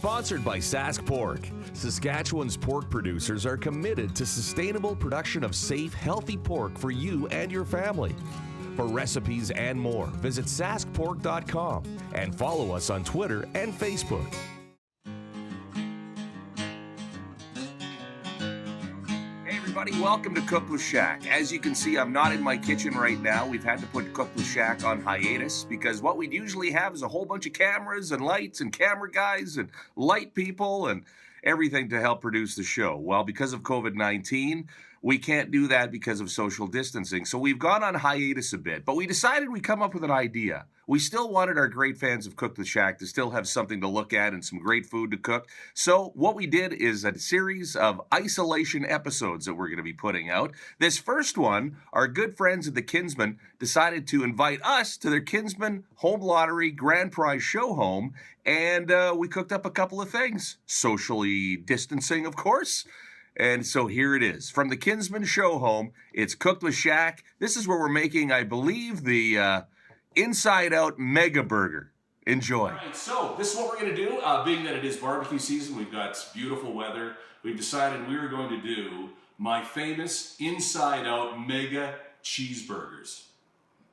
Sponsored by Sask Pork. Saskatchewan's pork producers are committed to sustainable production of safe, healthy pork for you and your family. For recipes and more, visit saskpork.com and follow us on Twitter and Facebook. Hey everybody, welcome to Cook with Shaq. As you can see, I'm not in my kitchen right now. We've had to put Cook with Shaq on hiatus because what we'd usually have is a whole bunch of cameras and lights and camera guys and light people and everything to help produce the show. Well, because of COVID-19, we can't do that because of social distancing. So we've gone on hiatus a bit, but we decided we'd come up with an idea. We still wanted our great fans of Cook with Shaq to still have something to look at and some great food to cook. So what we did is a series of isolation episodes that we're going to be putting out. This first one, our good friends at the Kinsmen decided to invite us to their Kinsmen Home Lottery Grand Prize show home, and we cooked up a couple of things. Socially distancing, of course. And so here it is. From the Kinsmen show home, it's Cooked with Shaq. This is where we're making, I believe, the Inside Out Mega Burger. Enjoy. All right, so this is what we're going to do. Being that it is barbecue season, we've got beautiful weather. We've decided we are going to do my famous Inside Out Mega Cheeseburgers.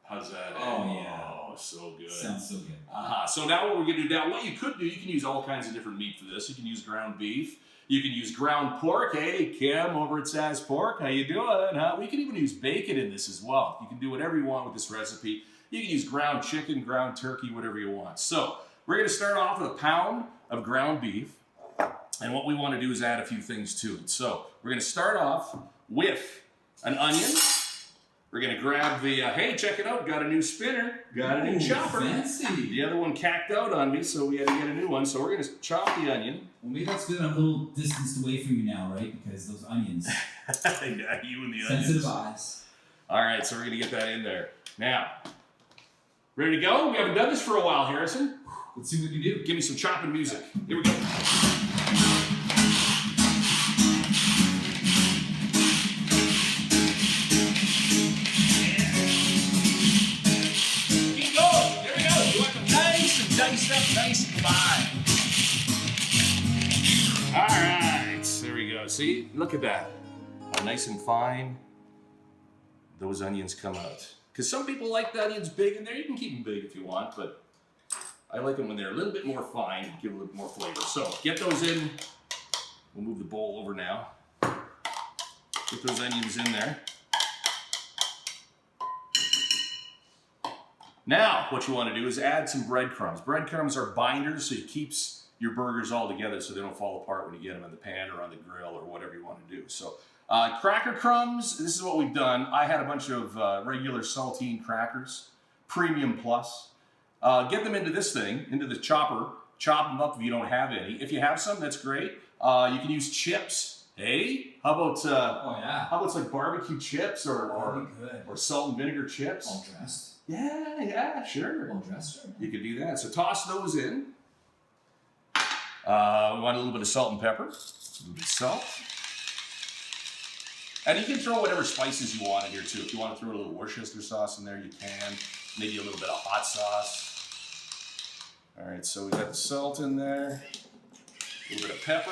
How's that? Oh, yeah. Oh, so good. Sounds so good. So now what we're going to do, now what you could do, you can use all kinds of different meat for this. You can use ground beef. You can use ground pork. Hey, Kim over at Sask Pork, how you doing? Huh? We can even use bacon in this as well. You can do whatever you want with this recipe. You can use ground chicken, ground turkey, whatever you want. So we're going to start off with a pound of ground beef. And what we want to do is add a few things to it. So we're going to start off with an onion. We're going to grab the, hey, check it out, got a new spinner, got a new chopper. Fancy. The other one cacked out on me, so we had to get a new one. So we're going to chop the onion. Well, maybe that's good. I'm a little distanced away from you now, right? Because those onions. Yeah, you and the Sensitive onions. eyes. All right, so we're going to get that in there. Now, ready to go? We haven't done this for a while, Harrison. Let's see what you do. Give me some chopping music. Here we go. Diced up nice and fine. All right, there we go. See, look at that. How nice and fine those onions come out. Because some people like the onions big in there. You can keep them big if you want, but I like them when they're a little bit more fine and give a little more flavor. So get those in. We'll move the bowl over now. Get those onions in there. Now, what you want to do is add some breadcrumbs. Breadcrumbs are binders, so it keeps your burgers all together so they don't fall apart when you get them in the pan or on the grill or whatever you want to do. So, cracker crumbs, this is what we've done. I had a bunch of regular saltine crackers, premium plus. Get them into this thing, into the chopper. Chop them up if you don't have any. If you have some, that's great. You can use chips. Hey, how about how about like barbecue chips or salt and vinegar chips? All dressed. Yeah, sure. All dressed. You could do that. So toss those in. We want a little bit of salt and pepper. A little bit of salt. And you can throw whatever spices you want in here too. If you want to throw a little Worcester sauce in there, you can. Maybe a little bit of hot sauce. All right, so we got the salt in there. A little bit of pepper.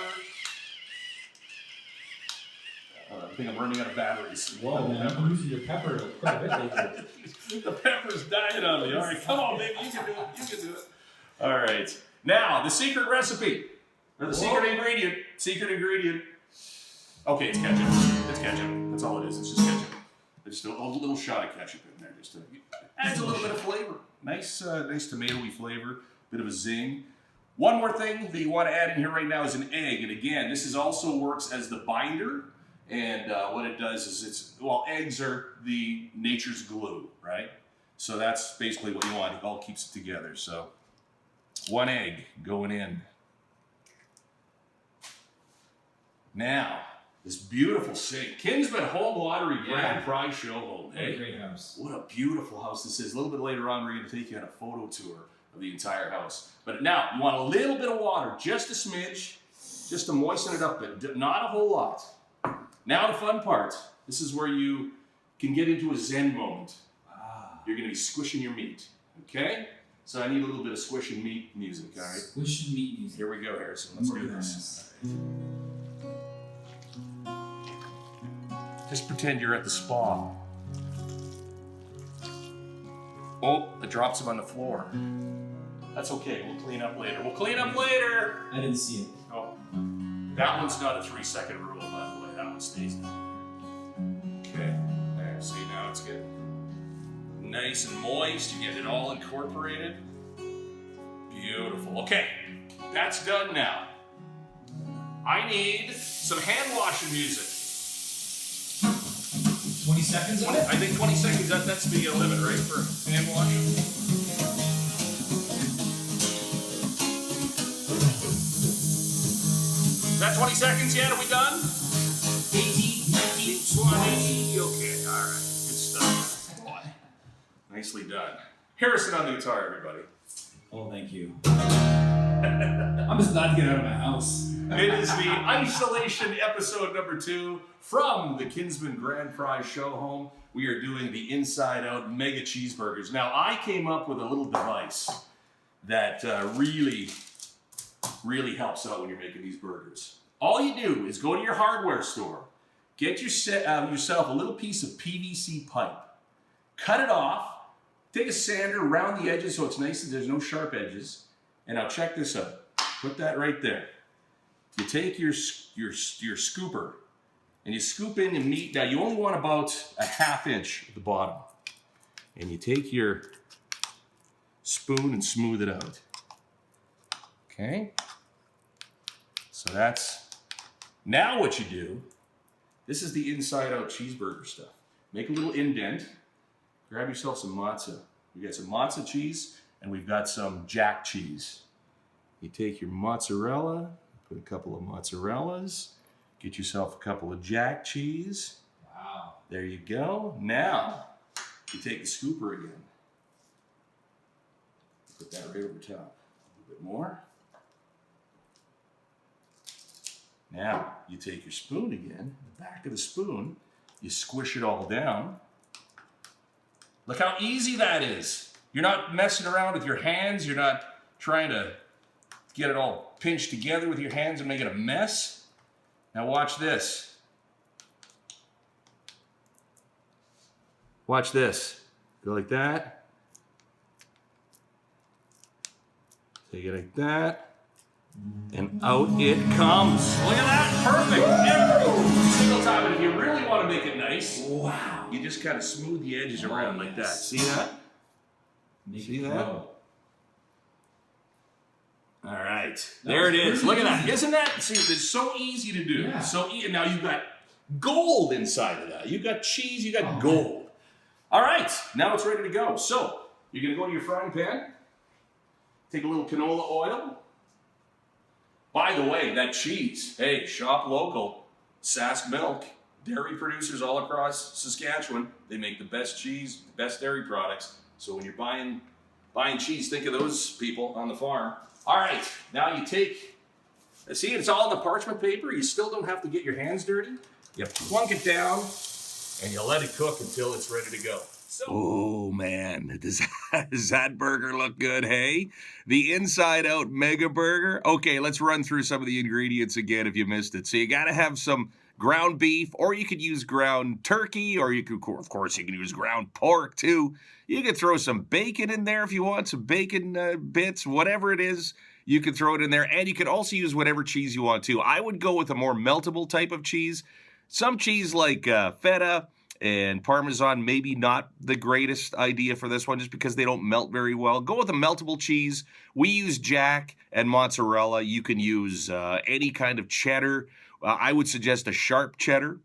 I think I'm running out of batteries. Whoa, man, I'm using your pepper quite a bit lately. The pepper's dying on me. All right, come on, baby, you can do it. You can do it. All right, now the secret recipe, or the secret ingredient. Secret ingredient. Okay, it's ketchup. It's ketchup. That's all it is. It's just ketchup. Just a little shot of ketchup in there, just to adds a little bit of flavor. Nice, nice tomatoey flavor. Bit of a zing. One more thing that you want to add in here right now is an egg, and again, this also works as the binder. And what it does is eggs are the nature's glue, right? So that's basically what you want. It all keeps it together. So one egg going in. Now, this beautiful sink. Kinsmen Home Lottery Grand Prize show home. Hey, great house. What a beautiful house this is. A little bit later on, we're going to take you on a photo tour of the entire house. But now, you want a little bit of water, just a smidge, just to moisten it up, but not a whole lot. Now the fun part. This is where you can get into a Zen moment. You're going to be squishing your meat. Okay? So I need a little bit of squish and meat music, all right? Squish and meat music. Here we go, Harrison. Let's do this. Just pretend you're at the spa. Oh, it drops him on the floor. That's okay. We'll clean up later. I didn't see it. Oh, that one's not a 3-second rule, by the way. That one stays there. Okay. There. See, now it's good. Nice and moist. You get it all incorporated. Beautiful. Okay. That's done now. I need some hand washing music. 20 seconds of it? I think 20 seconds, that's the limit, right, for hand washing? Is that 20 seconds yet? Are we done? 18, 19, 20. Okay, all right. Good stuff. Nicely done. Harrison on the guitar, everybody. Oh, thank you. I'm just glad to get out of my house. It is the isolation episode number 2 from the Kinsmen Grand Prize Show Home. We are doing the Inside Out Mega Cheeseburgers. Now, I came up with a little device that really helps out when you're making these burgers. All you do is go to your hardware store, get yourself a little piece of PVC pipe, cut it off, take a sander around the edges so it's nice and there's no sharp edges. And now check this out. Put that right there. You take your scooper and you scoop in the meat. Now you only want about a 1/2 inch at the bottom. And you take your spoon and smooth it out. Okay? So that's, now what you do, this is the inside out cheeseburger stuff. Make a little indent. Grab yourself some mozza. We got some mozza cheese and we've got some jack cheese. You take your mozzarella, put a couple of mozzarellas, get yourself a couple of jack cheese. Wow. There you go. Now, you take the scooper again. Put that right over top. A little bit more. Now, you take your spoon again, the back of the spoon, you squish it all down. Look how easy that is. You're not messing around with your hands. You're not trying to get it all pinched together with your hands and make it a mess. Now watch this. Watch this. Go like that. Take it like that. And out it comes. Look at that. Perfect. Every single time. And if you really want to make it nice, wow, you just kind of smooth the edges around like that. See that? See that? All right, there it is. Look at that. Isn't that? See, it's so easy to do. Yeah. So now you've got gold inside of that. You've got cheese. You got gold. All right, now it's ready to go. So you're gonna go to your frying pan. Take a little canola oil. By the way, that cheese. Hey, shop local. Sask Milk. Dairy producers all across Saskatchewan. They make the best cheese, the best dairy products. So when you're buying cheese, think of those people on the farm. All right, now you take, see, it's all in the parchment paper. You still don't have to get your hands dirty. You plunk it down and you let it cook until it's ready to go. So, oh man, does that burger look good, hey? The Inside Out Mega Burger. Okay, let's run through some of the ingredients again if you missed it. So you gotta have some ground beef, or you could use ground turkey, or you could, of course, you can use ground pork too. You could throw some bacon in there if you want, some bacon bits, whatever it is, you can throw it in there. And you could also use whatever cheese you want to. I would go with a more meltable type of cheese. Some cheese like feta and Parmesan, maybe not the greatest idea for this one just because they don't melt very well. Go with a meltable cheese. We use Jack and mozzarella. You can use any kind of cheddar. I would suggest a sharp cheddar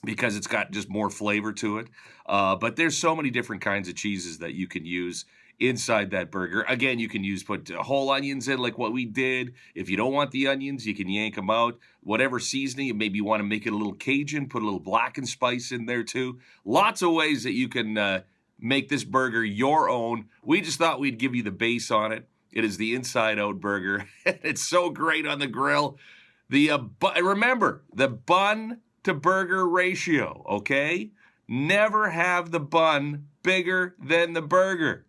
because it's got just more flavor to it. But there's so many different kinds of cheeses that you can use inside that burger. Again, you can put whole onions in like what we did. If you don't want the onions, you can yank them out. Whatever seasoning, maybe you want to make it a little Cajun, put a little blackened spice in there too. Lots of ways that you can make this burger your own. We just thought we'd give you the base on it. It is the Inside Out Burger. It's so great on the grill. Remember, the bun to burger ratio, okay? Never have the bun bigger than the burger.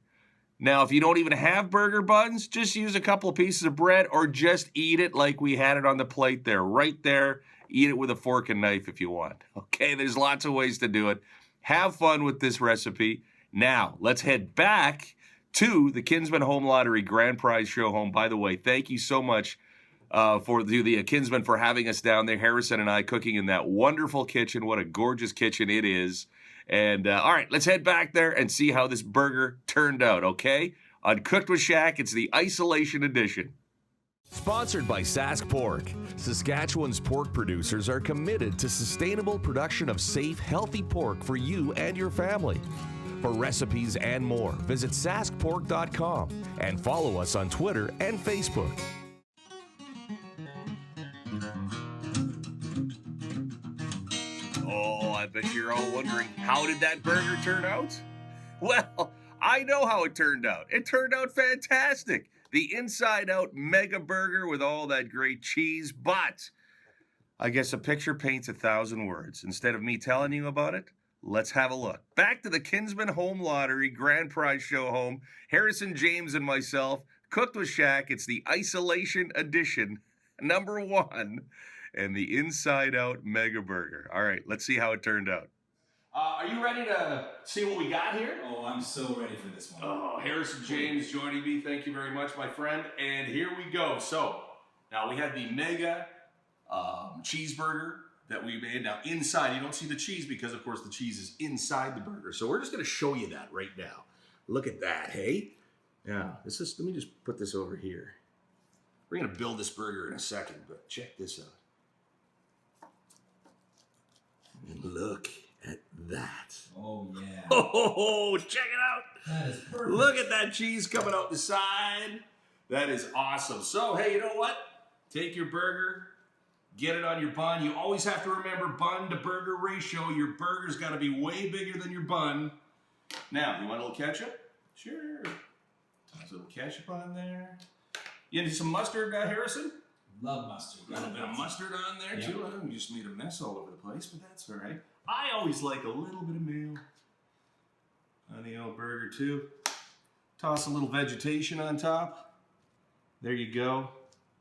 Now, if you don't even have burger buns, just use a couple of pieces of bread or just eat it like we had it on the plate there, right there. Eat it with a fork and knife if you want. Okay, there's lots of ways to do it. Have fun with this recipe. Now, let's head back to the Kinsmen Home Lottery Grand Prize Show Home. By the way, thank you so much for the Kinsmen for having us down there. Harrison and I cooking in that wonderful kitchen. What a gorgeous kitchen it is. And all right, let's head back there and see how this burger turned out, okay? On Cooked with Shaq, it's the Isolation Edition. Sponsored by Sask Pork. Saskatchewan's pork producers are committed to sustainable production of safe, healthy pork for you and your family. For recipes and more, visit saskpork.com and follow us on Twitter and Facebook. Oh, I bet you're all wondering, how did that burger turn out? Well, I know how it turned out. It turned out fantastic. The inside-out mega burger with all that great cheese, but I guess a picture paints 1,000 words. Instead of me telling you about it, let's have a look. Back to the Kinsmen Home Lottery Grand Prize Show Home. Harrison, James, and myself, Cooked with Shaq. It's the Isolation Edition, number 1, and the inside-out mega burger. All right, let's see how it turned out. Are you ready to see what we got here? Oh, I'm so ready for this one. Oh, Harrison James joining me. Thank you very much, my friend. And here we go. So, now we had the mega cheeseburger that we made. Now, inside, you don't see the cheese because, of course, the cheese is inside the burger. So, we're just going to show you that right now. Look at that, hey? Yeah, let me just put this over here. We're going to build this burger in a second, but check this out. And look at that. Oh, yeah. Oh, check it out. That is perfect. Look at that cheese coming out the side. That is awesome. So, hey, you know what? Take your burger, get it on your bun. You always have to remember bun to burger ratio. Your burger's got to be way bigger than your bun. Now, you want a little ketchup? Sure. Toss a little ketchup on there. You need some mustard, Harrison? Love mustard. A little bit of mustard on there, Yep. too. We just made a mess all over the place, but that's all right. I always like a little bit of mayo on the old burger, too. Toss a little vegetation on top. There you go.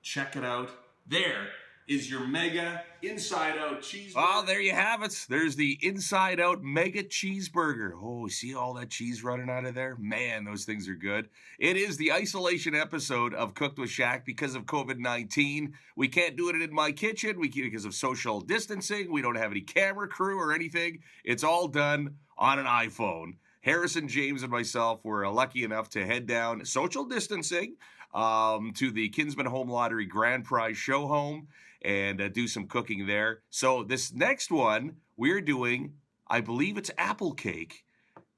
Check it out. There is your mega inside-out cheeseburger. Oh, there you have it. There's the inside-out mega cheeseburger. Oh, see all that cheese running out of there? Man, those things are good. It is the isolation episode of Cooked with Shaq because of COVID-19. We can't do it in my kitchen because of social distancing. We don't have any camera crew or anything. It's all done on an iPhone. Harrison, James, and myself were lucky enough to head down social distancing to the Kinsmen Home Lottery Grand Prize Show Home and do some cooking there. So this next one, we're doing, I believe it's apple cake.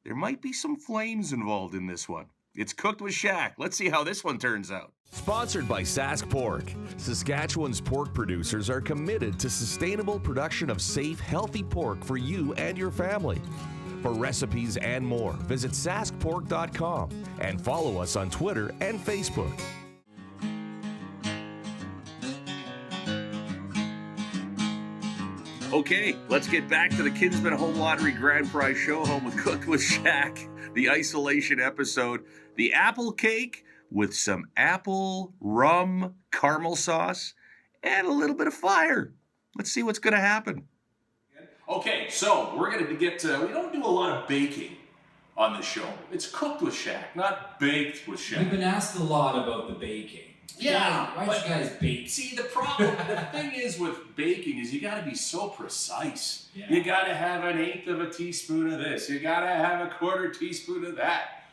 There might be some flames involved in this one. It's Cooked with Shaq. Let's see how this one turns out. Sponsored by Sask Pork. Saskatchewan's pork producers are committed to sustainable production of safe, healthy pork for you and your family. For recipes and more, visit saskpork.com and follow us on Twitter and Facebook. Okay, let's get back to the Kinsmen Home Lottery Grand Prize Show Home with Cooked with Shaq, the isolation episode. The apple cake with some apple, rum, caramel sauce, and a little bit of fire. Let's see what's going to happen. Okay, so we're going to get to, we don't do a lot of baking on the show. It's Cooked with Shaq, not Baked with Shaq. We've been asked a lot about the baking. Yeah, Why don't you guys bake? See, the problem, the thing is with baking is you got to be so precise. Yeah. You got to have 1/8 of a teaspoon of this. You got to have 1/4 teaspoon of that.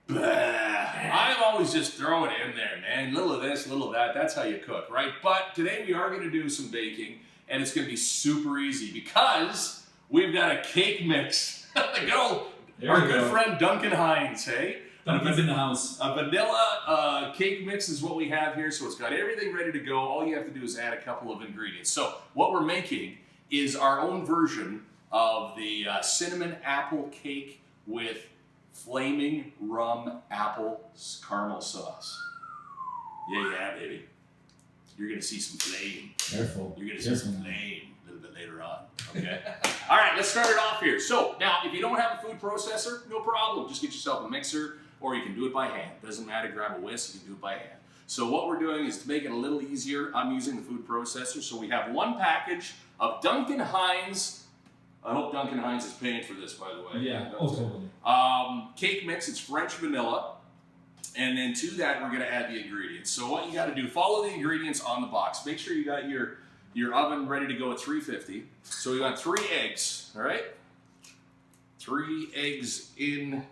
I'm always just throwing it in there, man. Little of this, little of that. That's how you cook, right? But today we are going to do some baking, and it's going to be super easy because we've got a cake mix. Our good friend Duncan Hines, hey? Duncan's in the house. A vanilla cake mix is what we have here, so it's got everything ready to go. All you have to do is add a couple of ingredients. So what we're making is our own version of the cinnamon apple cake with flaming rum apple caramel sauce. Yeah, baby. You're going to see some flame. Careful. You're going to see some flame a little bit later on. Okay. All right, let's start it off here. So now, if you don't have a food processor, no problem. Just get yourself a mixer. or you can do it by hand. Doesn't matter, grab a whisk, you can do it by hand. So what we're doing is to make it a little easier, I'm using the food processor. So we have 1 package of Duncan Hines. I hope Duncan Hines is paying for this, by the way. Yeah, totally. Cake mix, it's French vanilla. And then to that, we're gonna add the ingredients. So what you gotta do, follow the ingredients on the box. Make sure you got your oven ready to go at 350. So we got 3 eggs, all right? 3 eggs in.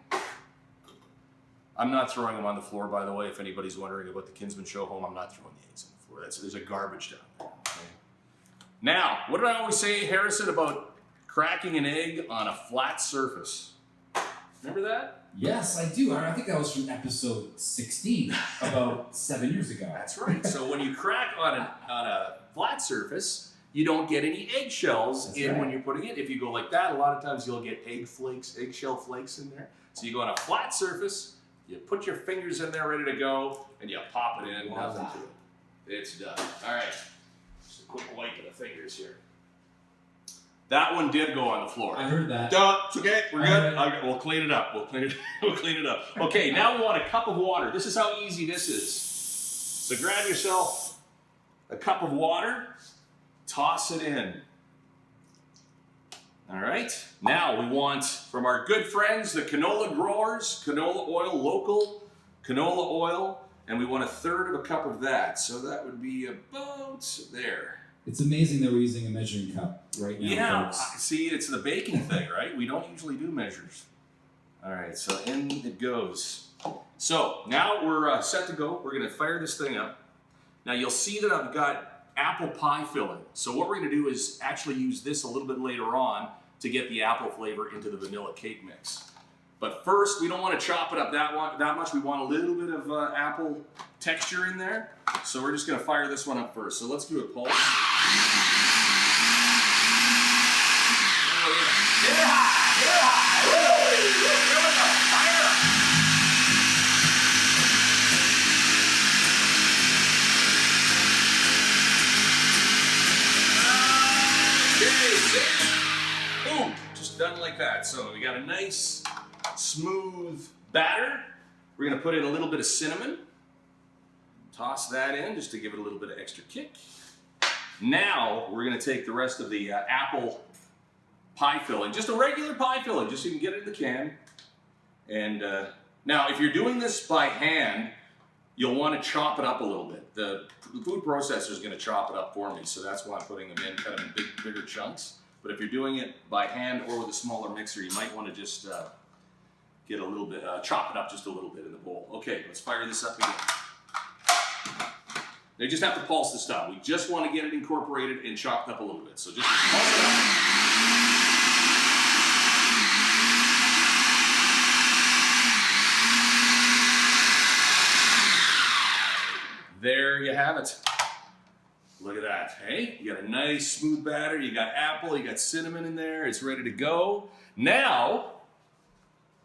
I'm not throwing them on the floor, by the way, if anybody's wondering about the Kinsmen Show Home, I'm not throwing the eggs on the floor. There's a garbage down there, okay? Now, what did I always say, Harrison, about cracking an egg on a flat surface? Remember that? Yes, I do. I think that was from episode 16, about 7 years ago. That's right. So when you crack on a flat surface, you don't get any eggshells when you're putting it. If you go like that, a lot of times you'll get eggshell flakes in there. So you go on a flat surface, you put your fingers in there ready to go, and you pop it in, nothing to it. It's done. All right. Just a quick wipe of the fingers here. That one did go on the floor. I heard that. It's okay. We're good. Okay, we'll clean it up. We'll clean it up. Okay, now we want a cup of water. This is how easy this is. So grab yourself a cup of water, toss it in. All right. Now we want, from our good friends, the canola growers, canola oil, local canola oil, and we want 1/3 of a cup of that. So that would be about there. It's amazing that we're using a measuring cup right now. Yeah, folks. see, it's the baking thing, right? We don't usually do measures. All right, so in it goes. So now we're set to go. We're going to fire this thing up. Now you'll see that I've got apple pie filling. So what we're going to do is actually use this a little bit later on to get the apple flavor into the vanilla cake mix. But first, we don't want to chop it up that much. We want a little bit of apple texture in there. So we're just going to fire this one up first. So let's do a pulse. Boom, just done like that. So we got a nice, smooth batter. We're gonna put in a little bit of cinnamon. Toss that in just to give it a little bit of extra kick. Now we're gonna take the rest of the apple pie filling, just a regular pie filling, just so you can get it in the can. And now if you're doing this by hand, you'll want to chop it up a little bit. The food processor is going to chop it up for me, so that's why I'm putting them in kind of in bigger chunks. But if you're doing it by hand or with a smaller mixer, you might want to just get a little bit, chop it up just a little bit in the bowl. Okay, let's fire this up again. They just have to pulse this down. We just want to get it incorporated and chopped up a little bit. So just pulse it up. There you have it. Look at that, hey? You got a nice smooth batter, you got apple, you got cinnamon in there, it's ready to go. Now,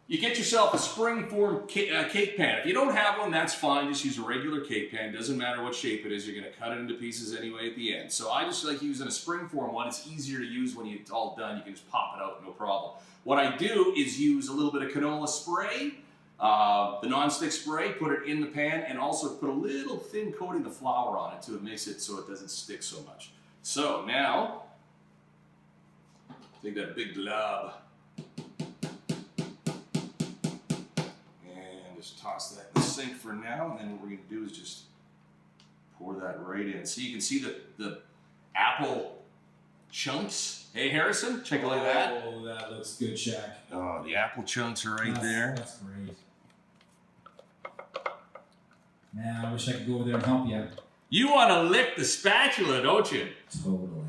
you get yourself a spring-form cake pan. If you don't have one, that's fine, just use a regular cake pan. Doesn't matter what shape it is, you're gonna cut it into pieces anyway at the end. So I just like using a spring-form one. It's easier to use when it's all done, you can just pop it out, no problem. What I do is use a little bit of canola spray, the non-stick spray, put it in the pan, and also put a little thin coating of flour on it to mix it so it doesn't stick so much. So now, take that big glob and just toss that in the sink for now, and then what we're going to do is just pour that right in. So you can see the apple chunks. Hey Harrison, check it like that. Oh, that looks good, Shaq. Oh, the apple chunks are right there. That's great. Man, I wish I could go over there and help you. You want to lick the spatula, don't you? Totally.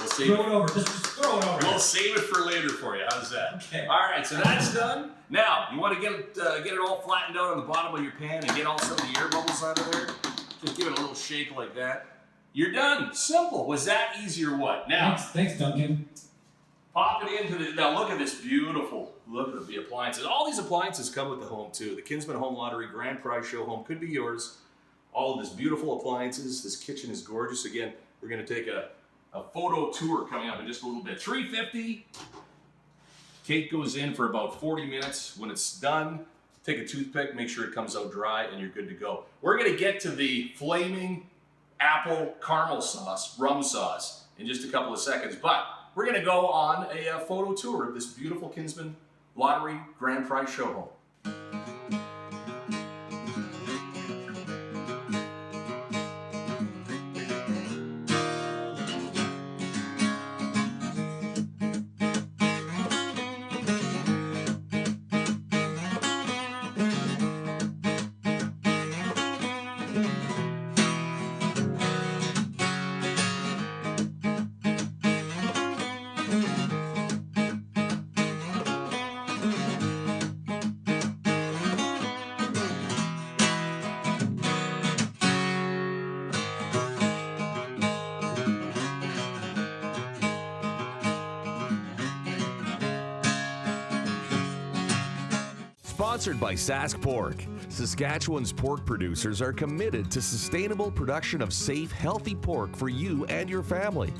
We'll save Throw it over. Just throw it over. We'll save it for later for you. How's that? Okay. All right, so that's done. Now, you want to get it all flattened out on the bottom of your pan and get all some of the air bubbles out of there. Just give it a little shake like that. You're done. Simple. Was that easy or what? Now, thanks, Duncan. pop it into the, now look at this beautiful, look at the appliances. All these appliances come with the home too. The Kinsmen Home Lottery Grand Prize Show Home could be yours. All of this beautiful appliances. This kitchen is gorgeous. Again, we're going to take a photo tour coming up in just a little bit. 350. Cake goes in for about 40 minutes. When it's done, take a toothpick, make sure it comes out dry, and you're good to go. We're gonna get to the flaming apple caramel sauce, rum sauce, in just a couple of seconds, but we're gonna go on a photo tour of this beautiful Kinsmen Lottery Grand Prize show home. Sponsored by Sask Pork. Saskatchewan's pork producers are committed to sustainable production of safe, healthy pork for you and your family.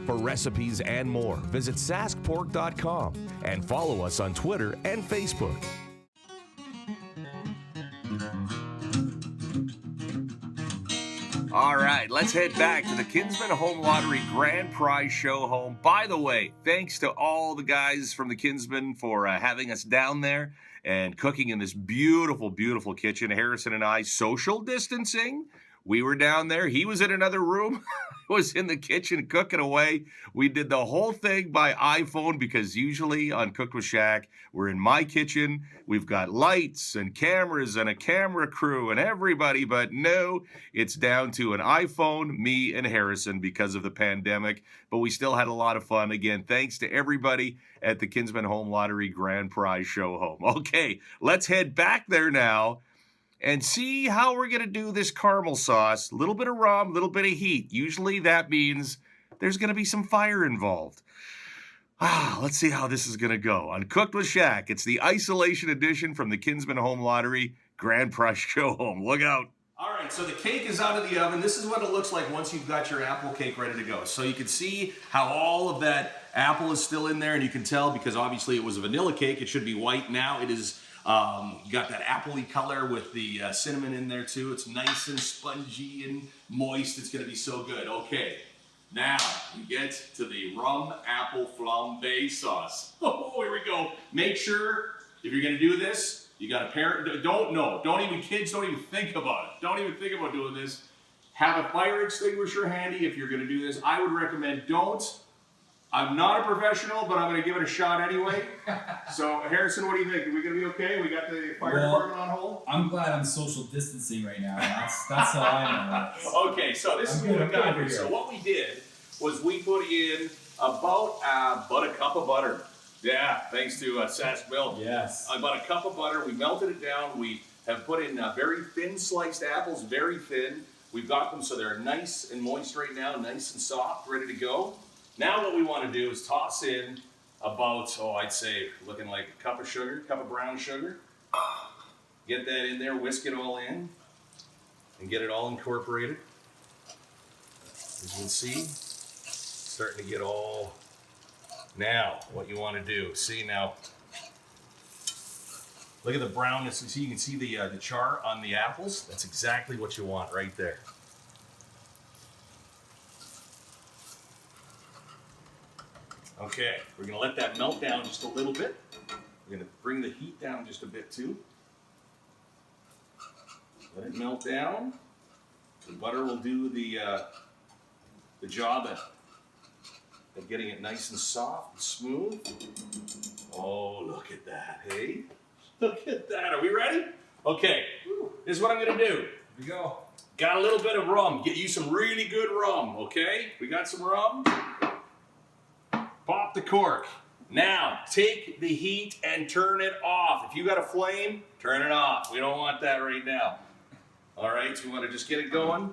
For recipes and more, visit saskpork.com and follow us on Twitter and Facebook. All right, let's head back to the Kinsmen Home Lottery Grand Prize show home. By the way, thanks to all the guys from the Kinsmen for having us down there and cooking in this beautiful, beautiful kitchen. Harrison and I, social distancing. We were down there. He was in another room. I was in the kitchen cooking away. We did the whole thing by iPhone because usually on Cooked with Shaq, we're in my kitchen. We've got lights and cameras and a camera crew and everybody. But no, it's down to an iPhone, me and Harrison because of the pandemic. But we still had a lot of fun. Again, thanks to everybody at the Kinsmen Home Lottery Grand Prize show home. Okay, let's head back there now and see how we're going to do this caramel sauce. A little bit of rum, a little bit of heat. Usually that means there's going to be some fire involved. Let's see how this is going to go. On Cooked with Shaq, it's the isolation edition from the Kinsmen Home Lottery Grand Prize show home. Look out. All right, so the cake is out of the oven. This is what it looks like once you've got your apple cake ready to go. So you can see how all of that apple is still in there, and you can tell because obviously it was a vanilla cake. It should be white. Now it is got that appley color with the cinnamon in there too. It's nice and spongy and moist. It's going to be so good. Okay, now we get to the rum apple flambe sauce. Oh, here we go. Make sure if you're going to do this, you got a parent. Kids don't even think about it. Don't even think about doing this. Have a fire extinguisher handy if you're going to do this. I would recommend don't. I'm not a professional, but I'm going to give it a shot anyway. So, Harrison, what do you think? Are we going to be okay? We got the fire department on hold? I'm glad I'm social distancing right now. That's how I know. Okay, so this is what we got here. So what we did was we put in about a cup of butter. Yeah, thanks to Sask Milk. Yes. About a cup of butter. We melted it down. We have put in very thin sliced apples, very thin. We've got them so they're nice and moist right now, nice and soft, ready to go. Now what we want to do is toss in about, I'd say looking like a cup of brown sugar. Get that in there, whisk it all in, and get it all incorporated. As you can see, starting to get all. Now, what you want to do, see now, look at the brownness. See, you can see the char on the apples. That's exactly what you want right there. Okay, we're going to let that melt down just a little bit. We're going to bring the heat down just a bit too. Let it melt down. The butter will do the job of getting it nice and soft and smooth. Oh, look at that, hey? Look at that. Are we ready? Okay, this is what I'm going to do. Here we go. Got a little bit of rum. Get you some really good rum, okay? We got some rum. Pop the cork. Now, take the heat and turn it off. If you got a flame, turn it off. We don't want that right now. All right, so we want to just get it going.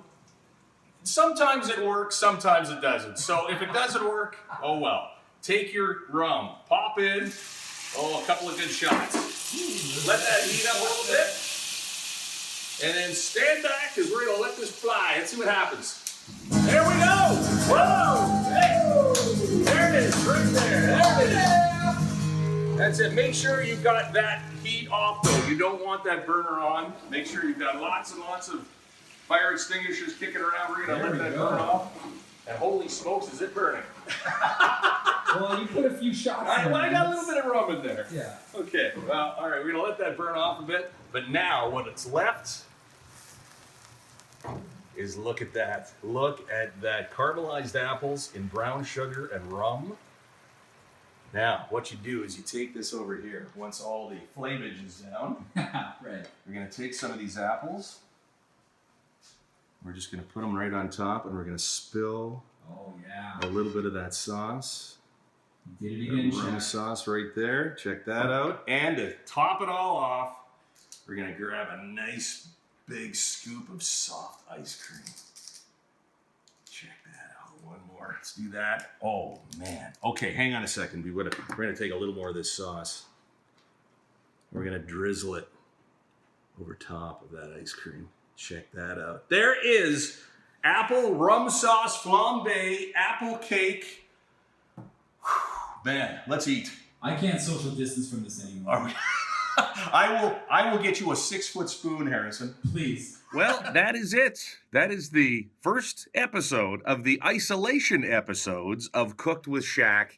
Sometimes it works, sometimes it doesn't. So if it doesn't work, oh well. Take your rum, pop in, a couple of good shots. Let that heat up a little bit. And then stand back because we're going to let this fly. Let's see what happens. There we go. Whoa! Hey. There it is, right there. There it is. That's it. Make sure you've got that heat off, though. You don't want that burner on. Make sure you've got lots and lots of fire extinguishers kicking around. We're going to let that burn off. And holy smokes, is it burning? Well, you put a few shots in. I got a little bit of rum in there. Yeah. Okay, well, all right, we're going to let that burn off a bit. But now, what it's left is look at that. Look at that caramelized apples in brown sugar and rum. Now, what you do is you take this over here. Once all the flavage is down, Right. we're going to take some of these apples. We're just going to put them right on top, and we're going to spill a little bit of that sauce. Did it again, rum Shaq. sauce right there. Check that out. And to top it all off, we're going to grab a nice big scoop of soft ice cream. Check that out. One more. Let's do that. Oh, man. Okay, hang on a second. We're going to take a little more of this sauce. We're going to drizzle it over top of that ice cream. Check that out. There is apple rum sauce flambe apple cake. Whew, man, let's eat. I can't social distance from this anymore. I will get you a 6-foot spoon, Harrison. Please. Well, that is it. That is the first episode of the isolation episodes of Cooked with Shaq.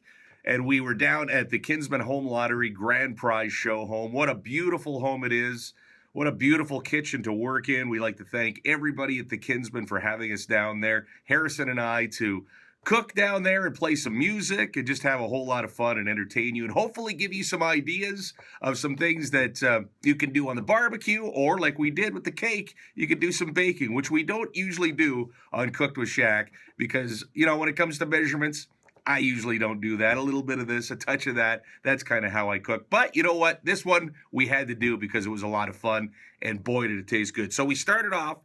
And we were down at the Kinsmen Home Lottery Grand Prize Show Home. What a beautiful home it is. What a beautiful kitchen to work in. We like to thank everybody at the Kinsmen for having us down there. Harrison and I to cook down there and play some music and just have a whole lot of fun and entertain you and hopefully give you some ideas of some things that you can do on the barbecue, or like we did with the cake, you can do some baking, which we don't usually do on Cooked with Shaq because, you know, when it comes to measurements, I usually don't do that. A little bit of this, a touch of that. That's kind of how I cook. But you know what? This one we had to do because it was a lot of fun, and boy, did it taste good. So we started off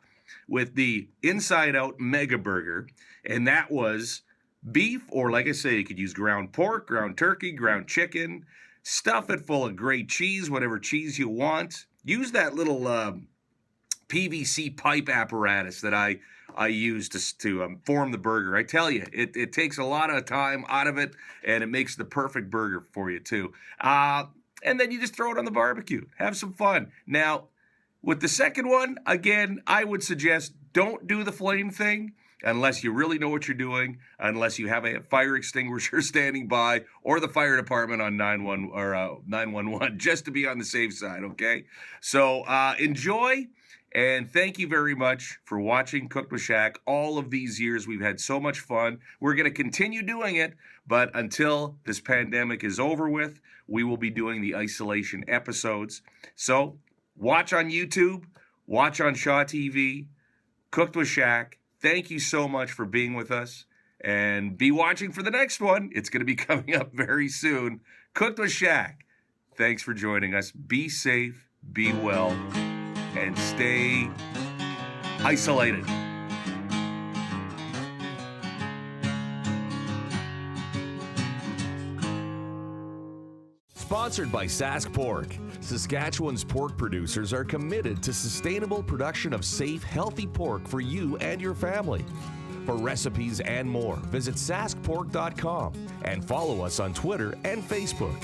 with the Inside Out Mega Burger, and that was beef, or like I say, you could use ground pork, ground turkey, ground chicken. Stuff it full of great cheese, whatever cheese you want. Use that little PVC pipe apparatus that I use to form the burger. I tell you, it takes a lot of time out of it, and it makes the perfect burger for you too. And then you just throw it on the barbecue. Have some fun. Now, with the second one, again, I would suggest don't do the flame thing unless you really know what you're doing, unless you have a fire extinguisher standing by or the fire department on 911, just to be on the safe side, okay? So enjoy. And thank you very much for watching Cooked with Shaq. All of these years, we've had so much fun. We're going to continue doing it, but until this pandemic is over with, we will be doing the isolation episodes. So watch on YouTube, watch on Shaw TV, Cooked with Shaq. Thank you so much for being with us, and be watching for the next one. It's going to be coming up very soon. Cooked with Shaq. Thanks for joining us. Be safe, be well, and stay isolated. Sponsored by Sask Pork. Saskatchewan's pork producers are committed to sustainable production of safe, healthy pork for you and your family. For recipes and more, visit saskpork.com and follow us on Twitter and Facebook.